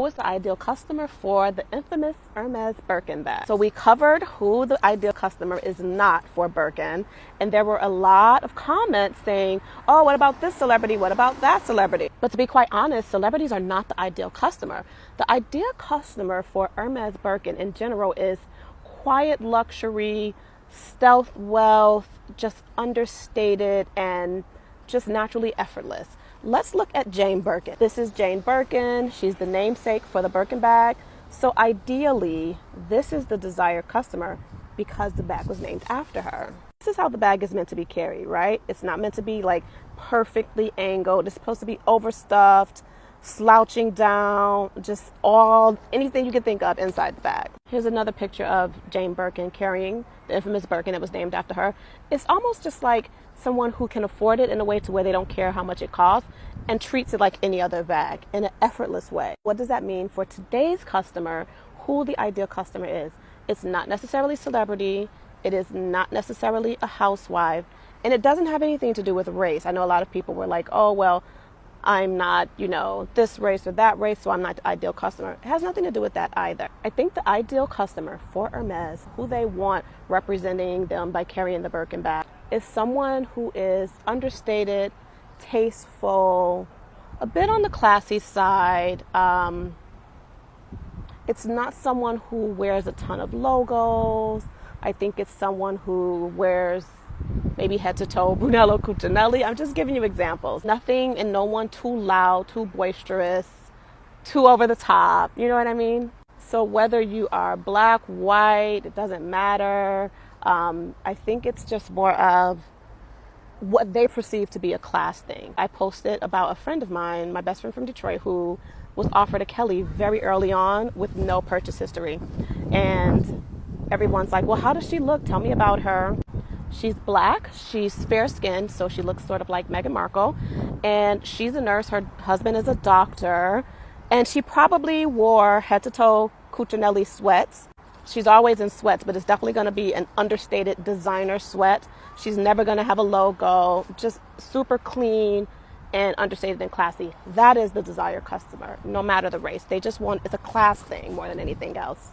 is the ideal customer for the infamous Hermes Birkin bag? So we covered who the ideal customer is not for Birkin, and there were a lot of comments saying, oh, what about this celebrity? What about that celebrity? But to be quite honest, celebrities are not the ideal customer. The ideal customer for Hermes Birkin in general is quiet luxury, stealth wealth, just understated and just naturally effortless. Let's look at Jane Birkin. This is Jane Birkin. She's the namesake for the Birkin bag. So ideally, this is the desired customer because the bag was named after her. This is how the bag is meant to be carried, right? It's not meant to be like perfectly angled. It's supposed to be overstuffed, slouching down, just anything you can think of inside the bag. Here's another picture of Jane Birkin carrying the infamous Birkin that was named after her. It's almost just like someone who can afford it in a way to where they don't care how much it costs and treats it like any other bag in an effortless way. What does that mean for today's customer, who the ideal customer is? It's not necessarily celebrity. It is not necessarily a housewife. And it doesn't have anything to do with race. I know a lot of people were like, oh, well, I'm not, this race or that race, so I'm not the ideal customer. It has nothing to do with that either. I think the ideal customer for Hermes, who they want representing them by carrying the Birkin bag, is someone who is understated, tasteful, a bit on the classy side. It's not someone who wears a ton of logos. I think it's someone who wears maybe head to toe Brunello Cucinelli. I'm just giving you examples. Nothing and no one too loud, too boisterous, too over the top. You know what I mean? So whether you are black, white, it doesn't matter. I think it's just more of what they perceive to be a class thing. I posted about a friend of mine, my best friend from Detroit, who was offered a Kelly very early on with no purchase history. And everyone's like, well, how does she look? Tell me about her. She's black, she's fair-skinned, so she looks sort of like Meghan Markle, and she's a nurse, her husband is a doctor, and she probably wore head-to-toe Cucinelli sweats. She's always in sweats, but it's definitely going to be an understated designer sweat. She's never going to have a logo, just super clean and understated and classy. That is the desired customer, no matter the race. They just want, it's a class thing more than anything else.